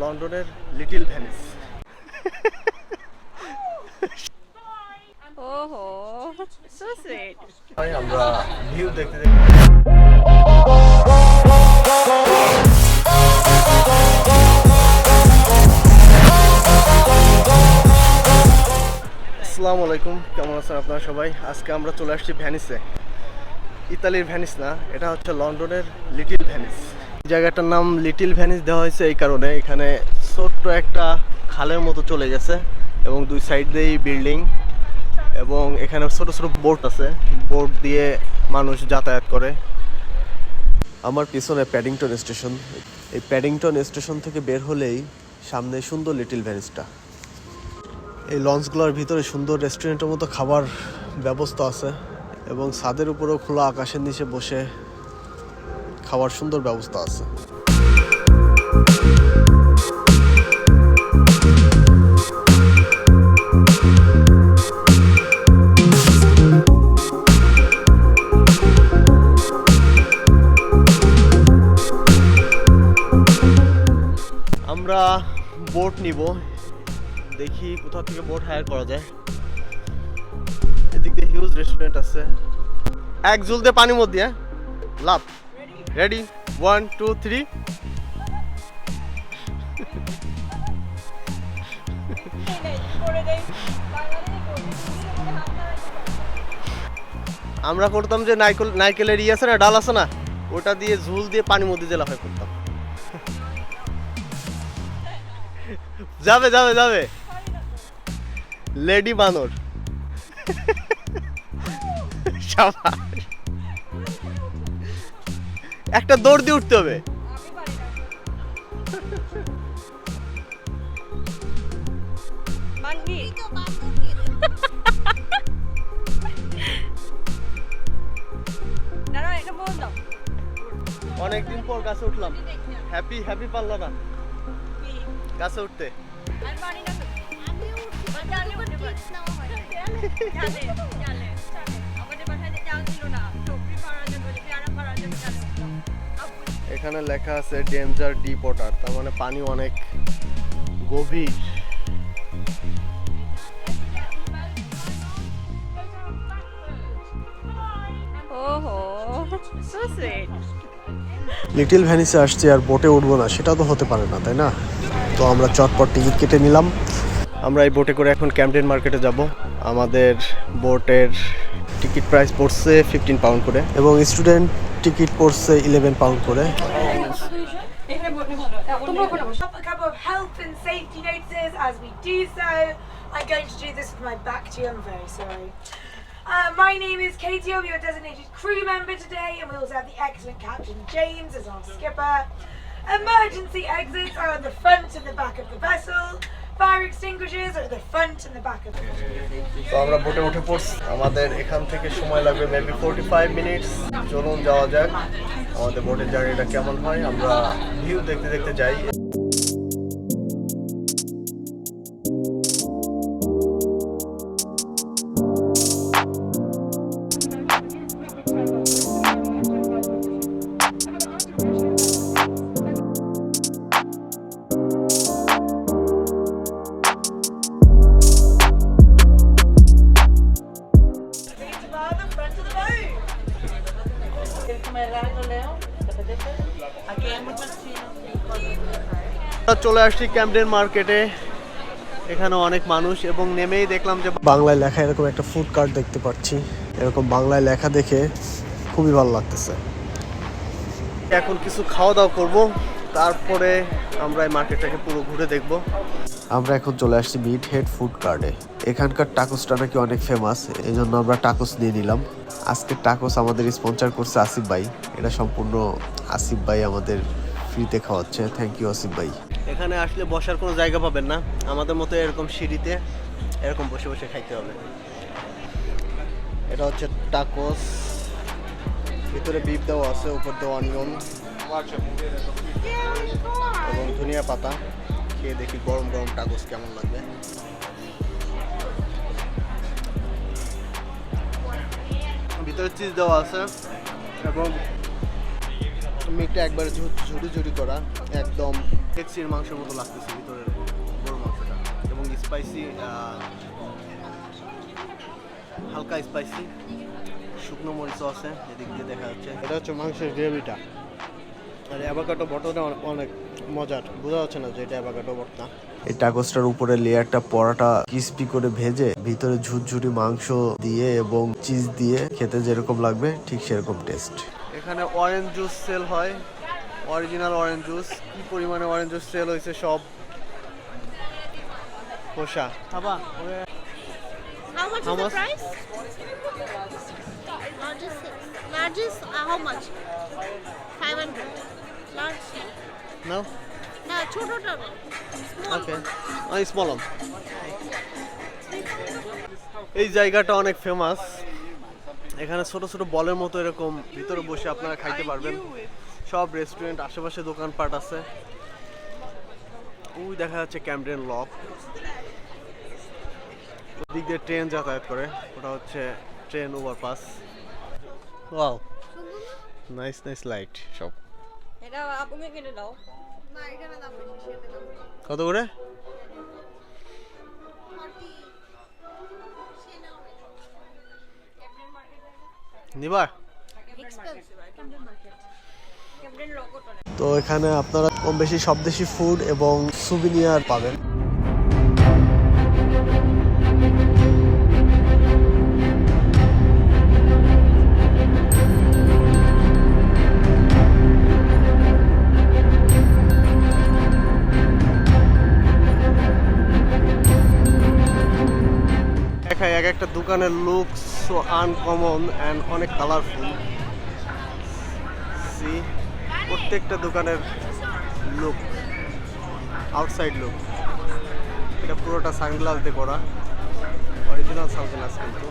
লন্ডনের little Venice. ওহো, so sweet. আমরা ভিউ দেখতে দেখতে আসসালামু আলাইকুম, কেমন আছেন আপনারা সবাই? আজকে আমরা চলে আসছি ভেনিসে। ইতালির ভেনিস না, এটা হচ্ছে লন্ডনের লিটল ভেনিস। জায়গাটার নাম লিটল ভেনিস দেওয়া হয়েছে এই কারণে, এখানে ছোট্ট একটা খালের মতো চলে গেছে এবং দুই সাইড দিয়েই বিল্ডিং, এবং এখানে ছোট ছোট বোট আছে, বোট দিয়ে মানুষ যাতায়াত করে। আমার পিছনে প্যাডিংটন স্টেশন। এই প্যাডিংটন স্টেশন থেকে বের হলেই সামনে সুন্দর লিটল ভেনিসটা। এই লঞ্চগুলোর ভিতরে সুন্দর রেস্টুরেন্টের মতো খাবার ব্যবস্থা আছে এবং ছাদের উপরেও খোলা আকাশের নিচে বসে খাওয়ার সুন্দর ব্যবস্থা আছে। আমরা বোট নিব, দেখি কোথা থেকে বোট হায়ার করা যায়। এদিক দিয়ে হিউজ রেস্টুরেন্ট আছে। এক ঝুল দিয়ে পানির মধ্যে লাভ। রেডি, 1 2 3। আমরা করতাম যে নাইকেলের ইয়ে আছে না, ডাল আছে না, ওটা দিয়ে ঝুল দিয়ে পানির মধ্যে জেলা হয় করতাম। যাবে যাবে যাবে, লেডি বানর। একটা দৌড় দিয়ে উঠতে হবে। অনেকদিন পর গাছে উঠলাম। হ্যাপি হ্যাপি পারলা না গাছে উঠতে? এখানে লেখা আছে ডেঞ্জার ডিপ ওয়াটার, তার মানে পানি অনেক গভীর। ওহো, সো সুইট। লিটল ভেনিসে আসছি আর বোটে উঠবো না, সেটা তো হতে পারে না, তাই না? তো আমরা চটপট টিকিট কেটে নিলাম। আমরা এই বোটে করে এখন ক্যামডেন মার্কেটে যাব। আমাদের বোটের টিকিট প্রাইস পড়ছে 15 পাউন্ড করে এবং স্টুডেন্ট টিকিট পড়ছে 11 পাউন্ড করে। A couple of health and safety notices as we do so. I'm going to do this with my back to you, I'm very sorry. My name is Katie, I'll be your designated crew member today, and we also have the excellent Captain James as our skipper. Emergency exits are at the front and the back of the vessel. Fire extinguishers are at the front and the back of the vessel. তো আমরা বোটে উঠে পড়ছি, আমাদের এখান থেকে সময় লাগবে মেবি 45 মিনিটস। চলুন যাওয়া যাক, আমাদের বোটের জার্নিটা কেমন হয় আমরা ভিউ দেখতে দেখতে যাই। চলে আসছি ক্যামডেন মার্কেটে। এখানে অনেক মানুষ এবং নেমেই দেখলাম যে বাংলায় লেখা এরকম একটা ফুড কার্ট দেখতে পাচ্ছি। এরকম বাংলায় লেখা দেখে খুবই ভালো লাগতেছে। এখন কিছু খাওয়া দাওয়া করবো, তারপরে আমরা এই মার্কেটটাকে পুরো ঘুরে দেখব। আমরা এখন চলে আসছি মিট হেড ফুড কার্টে। এখানকার টাকোসটা নাকি অনেক ফেমাস, এই জন্য আমরা টাকোস নিয়ে নিলাম। আজকে টাকোস আমাদের স্পন্সর করছে আসিফ ভাই। এটা সম্পূর্ণ আসিফ ভাই আমাদের ফ্রিতে খাওয়াচ্ছে। থ্যাংক ইউ আসিফ ভাই। এখানে আসলে বসার কোনো জায়গা পাবেন না, আমাদের মতো এরকম সিঁড়িতে এরকম বসে বসে খাইতে হবে। এটা হচ্ছে টাকোস, ভিতরে বিফ দেওয়া আছে, উপর দিয়ে অনিয়ন এবং ধনিয়া পাতা। খেয়ে দেখি গরম গরম টাকোস কেমন লাগবে। ভিতরে চিজ দেওয়া আছে এবং মিটটা একবারে ঝুড়ি ঝুড়ি করা, একদম কেকসির মাংসের মতো লাগতেছে ভিতরের গরুর মাংসটা, এবং স্পাইসি, হালকা স্পাইসি, শুকনো মরিচও আছে এদিক দিয়ে দেখা যাচ্ছে। এটা হচ্ছে মাংসের গ্রেভিটা, আর অ্যাভোকাডো বটটা অনেক মজার, বোঝা যাচ্ছে না যে এটা অ্যাভোকাডো বট না। এই টাকোসটার উপরে লেয়ারটা পরাটা ক্রিস্পি করে ভেজে ভিতরে ঝুরঝুরি মাংস দিয়ে এবং চিজ দিয়ে খেতে যেরকম লাগবে ঠিক সেরকম টেস্ট। এখানে অরেঞ্জ জুস সেল হয়, অরিজিনাল অরেঞ্জ জুস। কি পরিমাণে অরেঞ্জ জুস সেল হয়েছে সব পোষা। খাবা? How much How is the much? price? Largest six. Largest, how much? 500. Large. No? No, choto double. Small. Okay. Small. এই জায়গাটা অনেক ফেমাস। এখানে ছোট ছোট বলের মতো এরকম ভিতরে বসে আপনারা খাইতে পারবেন। সব রেস্টুরেন্ট, আশেপাশে দোকানপাট আছে। ওই দেখা যাচ্ছে ক্যামডেন লক, ওদিক দিয়ে ট্রেন যাতায়াত করে, ওটা হচ্ছে train overpass. Wow, nice nice light সব। এটা আপুকে কিনে দাও। না, এখানে দাম বেশি, সেটা দাম বেশি। কত করে? 40. সে নাও। নিবা? Expensive. ক্যামডেন লোগোটা না। তো এখানে আপনারা কম বেশি সব দেশি ফুড এবং সুভিনিয়ার পাবেন। দেখায় এক একটা দোকানের লুক সো আনকমন অ্যান্ড অনেক কালারফুল। সি, প্রত্যেকটা দোকানের লুক, আউটসাইড লুক, এটা পুরোটা সানগ্লাস দিয়ে করা, অরিজিনাল সানগ্লাস কিন্তু।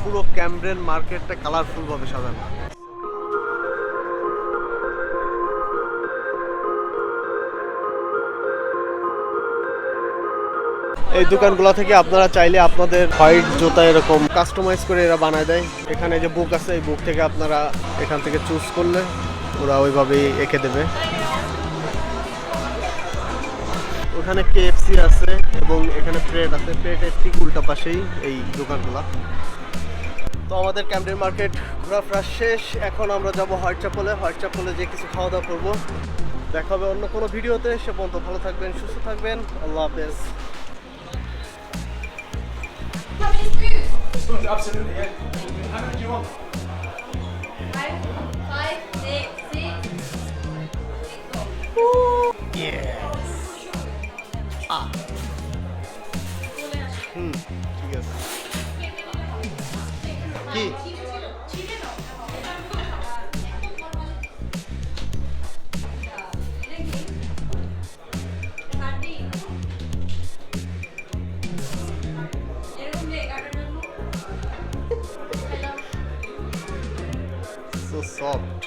পুরো ক্যামব্রেন মার্কেটটা কালারফুল ভাবে সাজানো। এই দোকানগুলো থেকে আপনারা চাইলে আপনাদের হোয়াইট জুতা এরকম কাস্টমাইজ করে এরা বানায় দেয়। এখানে যে বুক আছে, এই বুক থেকে আপনারা এখান থেকে চুজ করলে ওরা ওইভাবেই এঁকে দেবে। ওখানে কেএফসি আছে এবং এখানে প্লেট আছে, প্লেটের ঠিক উল্টা পাশেই এই দোকানগুলো। তো আমাদের ক্যামডেন মার্কেট ঘোরাফেরা শেষ, এখন আমরা যাব হোয়াইট চ্যাপেলে যে কিছু খাওয়া দাওয়া করবো। দেখা হবে অন্য কোনো ভিডিওতে, সে পর্যন্ত ভালো থাকবেন, সুস্থ থাকবেন, আল্লাহ হাফেজ। Spoons, absolutely, yeah. How many do you want? 5, 6, 6. Yes. ঠিক আছে। কি? So soft.